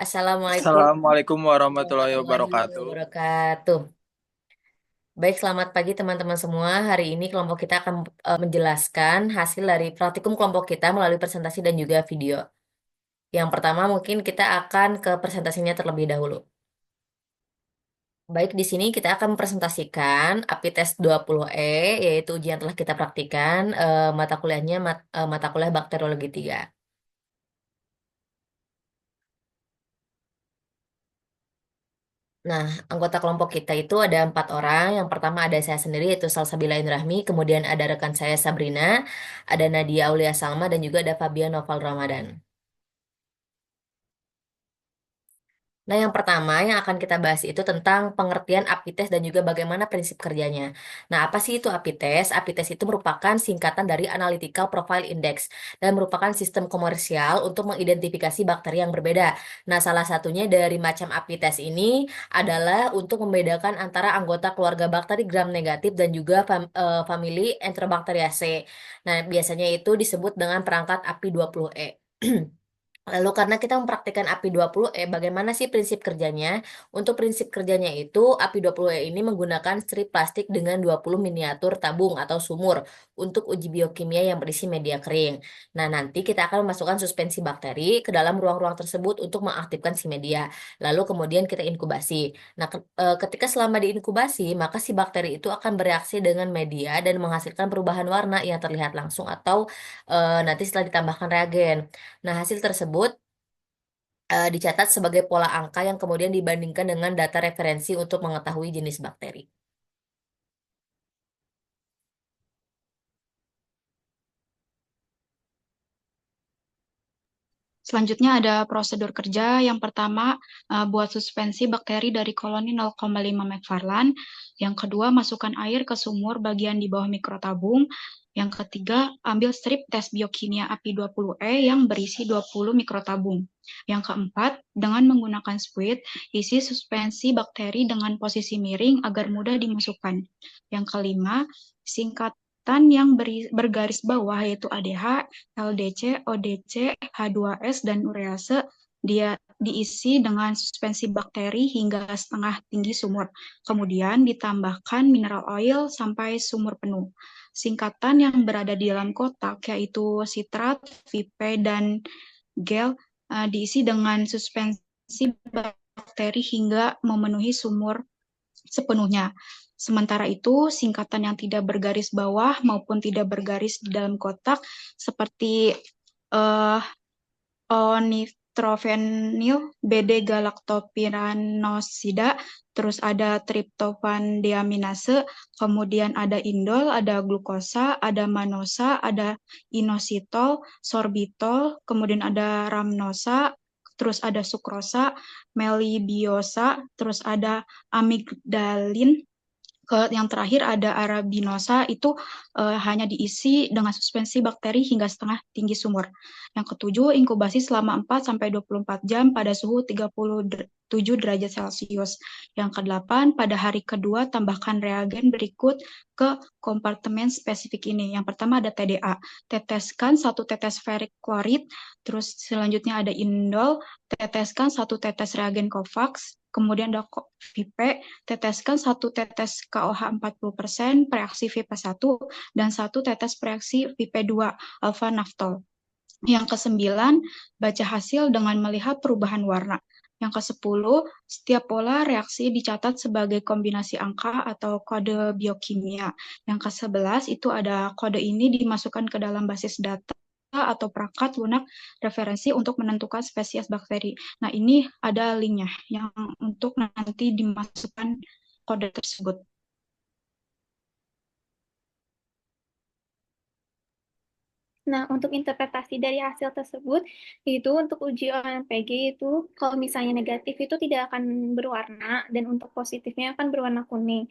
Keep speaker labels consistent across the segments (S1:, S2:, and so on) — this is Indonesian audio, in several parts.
S1: Assalamualaikum
S2: Assalamualaikum warahmatullahi
S1: warahmatullahi
S2: wabarakatuh.
S1: wabarakatuh. Baik, selamat pagi teman-teman semua. Hari ini kelompok kita akan menjelaskan hasil dari praktikum kelompok kita melalui presentasi dan juga video. Yang pertama mungkin kita akan ke presentasinya terlebih dahulu. Baik, di sini kita akan mempresentasikan API Tes 20E, yaitu ujian telah kita praktikan, mata kuliahnya mata kuliah Bakteriologi 3. Nah, anggota kelompok kita itu ada 4 orang. Yang pertama ada saya sendiri, yaitu Salsabila Indrahmi. Kemudian ada rekan saya Sabrina, ada Nadia Aulia Salma, dan juga ada Fabian Noval Ramadan. Nah, yang pertama yang akan kita bahas itu tentang pengertian API-tes dan juga bagaimana prinsip kerjanya. Nah, apa sih itu API-tes? API-tes itu merupakan singkatan dari Analytical Profile Index dan merupakan sistem komersial untuk mengidentifikasi bakteri yang berbeda. Nah, salah satunya dari macam API-tes ini adalah untuk membedakan antara anggota keluarga bakteri gram negatif dan juga famili Enterobacteriaceae. Nah, biasanya itu disebut dengan perangkat API 20E. Lalu karena kita mempraktikkan API 20E, bagaimana sih prinsip kerjanya? Untuk prinsip kerjanya itu, API 20E ini menggunakan strip plastik dengan 20 miniatur tabung atau sumur untuk uji biokimia yang berisi media kering. Nah, nanti kita akan memasukkan suspensi bakteri ke dalam ruang-ruang tersebut untuk mengaktifkan si media. Lalu kemudian kita inkubasi. Nah, ketika selama diinkubasi, maka si bakteri itu akan bereaksi dengan media dan menghasilkan perubahan warna yang terlihat langsung atau nanti setelah ditambahkan reagen. Nah, hasil tersebut dicatat sebagai pola angka yang kemudian dibandingkan dengan data referensi untuk mengetahui jenis bakteri.
S3: Selanjutnya ada prosedur kerja. Yang pertama, buat suspensi bakteri dari koloni 0,5 McFarland. Yang kedua, masukkan air ke sumur bagian di bawah mikrotabung. Yang ketiga, ambil strip tes biokimia API 20E yang berisi 20 mikrotabung. Yang keempat, dengan menggunakan spuit, isi suspensi bakteri dengan posisi miring agar mudah dimasukkan. Yang kelima, singkatan yang bergaris bawah yaitu ADH, LDC, ODC, H2S, dan urease dia diisi dengan suspensi bakteri hingga setengah tinggi sumur. Kemudian ditambahkan mineral oil sampai sumur penuh. Singkatan yang berada di dalam kotak yaitu sitrat, VP, dan gel diisi dengan suspensi bakteri hingga memenuhi sumur sepenuhnya. Sementara itu, singkatan yang tidak bergaris bawah maupun tidak bergaris di dalam kotak seperti eh, onitrovenil, BD-galactopyranosida, terus ada triptofan deaminase, kemudian ada indol, ada glukosa, ada manosa, ada inositol, sorbitol, kemudian ada ramnosa, terus ada sukrosa, melibiosa, terus ada amigdalin, yang terakhir ada arabinosa itu hanya diisi dengan suspensi bakteri hingga setengah tinggi sumur. Yang ketujuh, inkubasi selama 4 sampai 24 jam pada suhu 37 derajat Celcius. Yang kedelapan, pada hari kedua tambahkan reagen berikut ke kompartemen spesifik ini. Yang pertama ada TDA. Teteskan 1 tetes ferric chloride, terus selanjutnya ada indol, teteskan 1 tetes reagen COVAX, kemudian ada VIP, teteskan 1 tetes KOH 40% preaksi VIP1 dan 1 tetes preaksi VIP2 alfa naftol. Yang kesembilan, baca hasil dengan melihat perubahan warna. Yang ke-10, setiap pola reaksi dicatat sebagai kombinasi angka atau kode biokimia. Yang ke-11 itu ada kode ini dimasukkan ke dalam basis data atau perangkat lunak referensi untuk menentukan spesies bakteri. Nah, ini ada linknya yang untuk nanti dimasukkan kode tersebut.
S4: Nah, untuk interpretasi dari hasil tersebut, itu untuk uji OMPG itu kalau misalnya negatif itu tidak akan berwarna dan untuk positifnya akan berwarna kuning.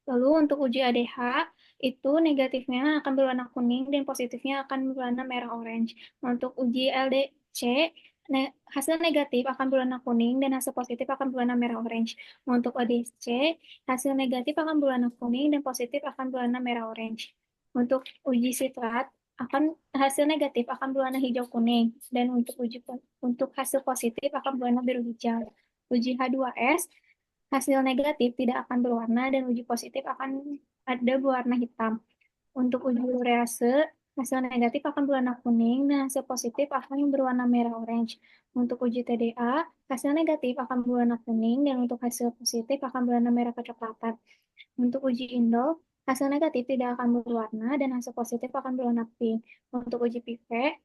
S4: Lalu untuk uji ADH itu negatifnya akan berwarna kuning dan positifnya akan berwarna merah orange. Untuk uji LDC hasil negatif akan berwarna kuning dan hasil positif akan berwarna merah orange. Untuk ODC hasil negatif akan berwarna kuning dan positif akan berwarna merah orange. Untuk uji sitrat hasil negatif akan berwarna hijau kuning dan untuk hasil positif akan berwarna biru hijau. Uji H2S hasil negatif tidak akan berwarna dan uji positif akan ada berwarna hitam. Untuk uji urease hasil negatif akan berwarna kuning dan hasil positif akan berwarna merah orange. Untuk uji TDA hasil negatif akan berwarna kuning dan untuk hasil positif akan berwarna merah kecoklatan. Untuk uji indol, hasil negatif tidak akan berwarna dan hasil positif akan berwarna pink. Untuk uji PIVE,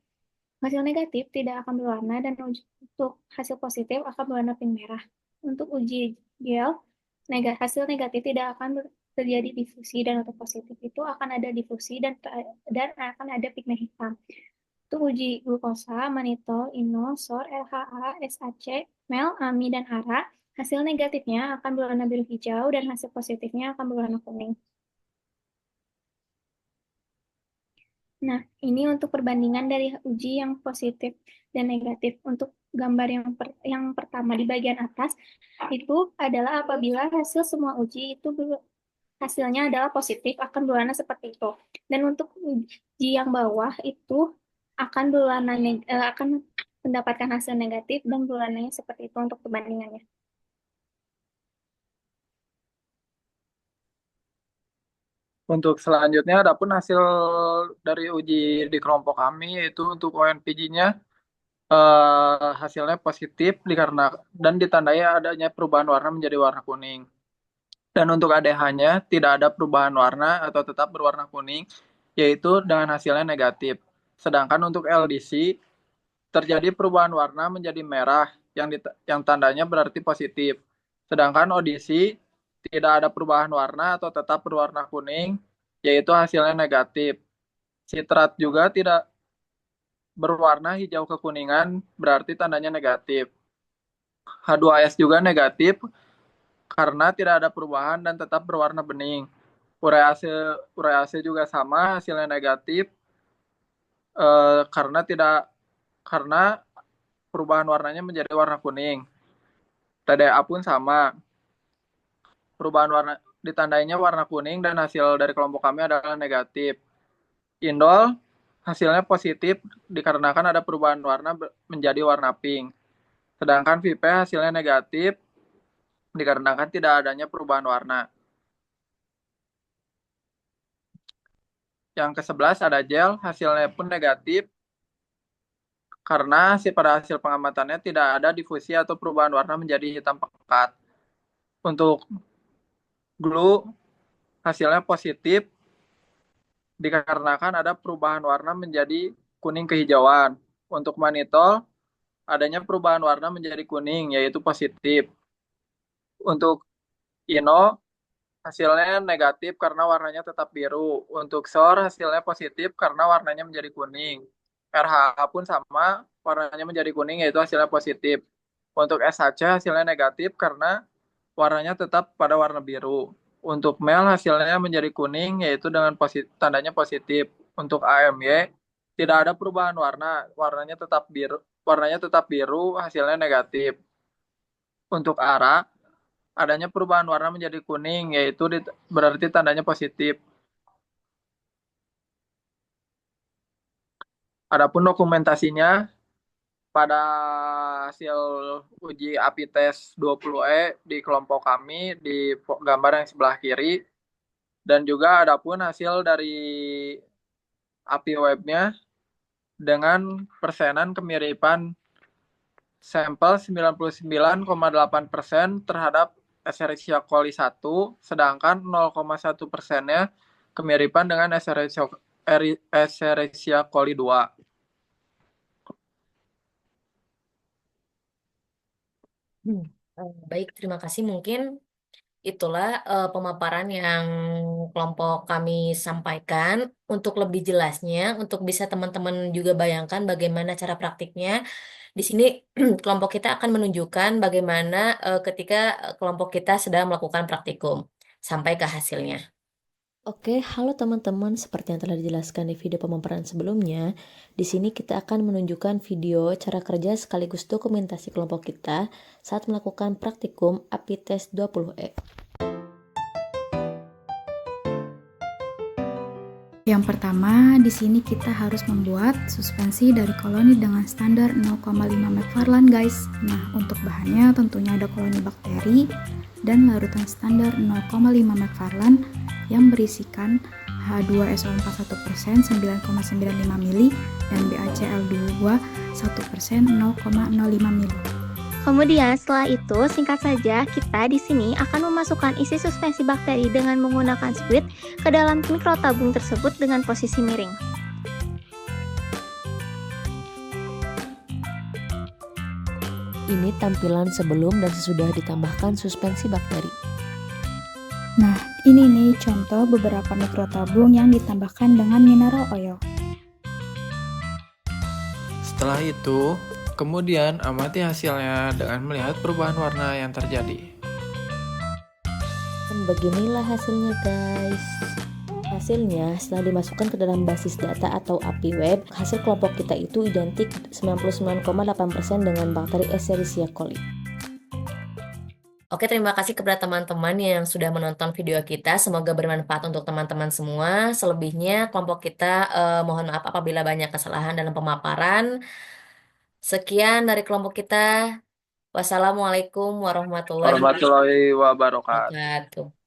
S4: hasil negatif tidak akan berwarna dan untuk hasil positif akan berwarna pink merah. Untuk uji gel, hasil negatif tidak akan terjadi difusi dan untuk positif itu akan ada difusi dan akan ada pigmen hitam. Untuk uji glukosa, manitol, inol, SOR, LHA, SAC, MEL, AMI, dan ARA, hasil negatifnya akan berwarna biru hijau dan hasil positifnya akan berwarna kuning. Nah, ini untuk perbandingan dari uji yang positif dan negatif. Untuk gambar yang pertama di bagian atas, itu adalah apabila hasil semua uji itu hasilnya adalah positif, akan berwarna seperti itu. Dan untuk uji yang bawah itu akan akan mendapatkan hasil negatif dan berwarnanya seperti itu untuk perbandingannya.
S2: Untuk selanjutnya, adapun hasil dari uji di kelompok kami yaitu untuk ONPG-nya hasilnya positif dan ditandai adanya perubahan warna menjadi warna kuning. Dan untuk ADH-nya tidak ada perubahan warna atau tetap berwarna kuning, yaitu dengan hasilnya negatif. Sedangkan untuk LDC terjadi perubahan warna menjadi merah yang tandanya berarti positif. Sedangkan ODC tidak ada perubahan warna atau tetap berwarna kuning, yaitu hasilnya negatif. Citrat juga tidak berwarna hijau kekuningan, berarti tandanya negatif. H2S juga negatif karena tidak ada perubahan dan tetap berwarna bening. Urease urease juga sama, hasilnya negatif karena perubahan warnanya menjadi warna kuning. TDA pun sama, perubahan warna ditandainya warna kuning dan hasil dari kelompok kami adalah negatif. Indol hasilnya positif dikarenakan ada perubahan warna menjadi warna pink. Sedangkan VP hasilnya negatif dikarenakan tidak adanya perubahan warna. Yang ke-11 ada gel, hasilnya pun negatif karena pada hasil pengamatannya tidak ada difusi atau perubahan warna menjadi hitam pekat. Untuk glue hasilnya positif dikarenakan ada perubahan warna menjadi kuning kehijauan. Untuk manitol adanya perubahan warna menjadi kuning yaitu positif. Untuk ino hasilnya negatif karena warnanya tetap biru. Untuk SOR hasilnya positif karena warnanya menjadi kuning. RH pun sama, warnanya menjadi kuning yaitu hasilnya positif. Untuk SHC hasilnya negatif karena warnanya tetap pada warna biru. Untuk MEL hasilnya menjadi kuning yaitu dengan tandanya positif. Untuk AMY tidak ada perubahan warna, warnanya tetap biru, hasilnya negatif. Untuk ARA adanya perubahan warna menjadi kuning, yaitu berarti tandanya positif. Adapun dokumentasinya pada hasil uji API tes 20E di kelompok kami di gambar yang sebelah kiri, dan juga adapun hasil dari API webnya dengan persenan kemiripan sampel 99,8% terhadap Escherichia coli 1, sedangkan 0,1%-nya kemiripan dengan Escherichia coli 2.
S1: Baik, terima kasih. Mungkin itulah pemaparan yang kelompok kami sampaikan. Untuk lebih jelasnya, untuk bisa teman-teman juga bayangkan bagaimana cara praktiknya. Di sini kelompok kita akan menunjukkan bagaimana ketika kelompok kita sedang melakukan praktikum sampai ke hasilnya. Oke, halo teman-teman. Seperti yang telah dijelaskan di video pemaparan sebelumnya, di sini kita akan menunjukkan video cara kerja sekaligus dokumentasi kelompok kita saat melakukan praktikum API Tes 20E.
S3: Yang pertama, di sini kita harus membuat suspensi dari koloni dengan standar 0,5 McFarland, guys. Nah, untuk bahannya tentunya ada koloni bakteri dan larutan standar 0,5 McFarland yang berisikan H2SO4 1% 9,95 mili dan BaCl2 1% 0,05 mili.
S5: Kemudian setelah itu, singkat saja, kita di sini akan memasukkan isi suspensi bakteri dengan menggunakan squid ke dalam mikrotabung tersebut dengan posisi miring.
S1: Ini tampilan sebelum dan sesudah ditambahkan suspensi bakteri.
S3: Nah, ini nih contoh beberapa mikrotabung yang ditambahkan dengan mineral oil.
S2: Setelah itu, kemudian amati hasilnya dengan melihat perubahan warna yang terjadi.
S1: Dan beginilah hasilnya, guys. Hasilnya setelah dimasukkan ke dalam basis data atau API web, hasil kelompok kita itu identik 99,8% dengan bakteri Escherichia coli. Oke, terima kasih kepada teman-teman yang sudah menonton video kita. Semoga bermanfaat untuk teman-teman semua. Selebihnya, kelompok kita mohon maaf apabila banyak kesalahan dalam pemaparan. Sekian dari kelompok kita. Wassalamualaikum warahmatullahi
S2: Warahmatullahi wabarakatuh.
S1: wabarakatuh.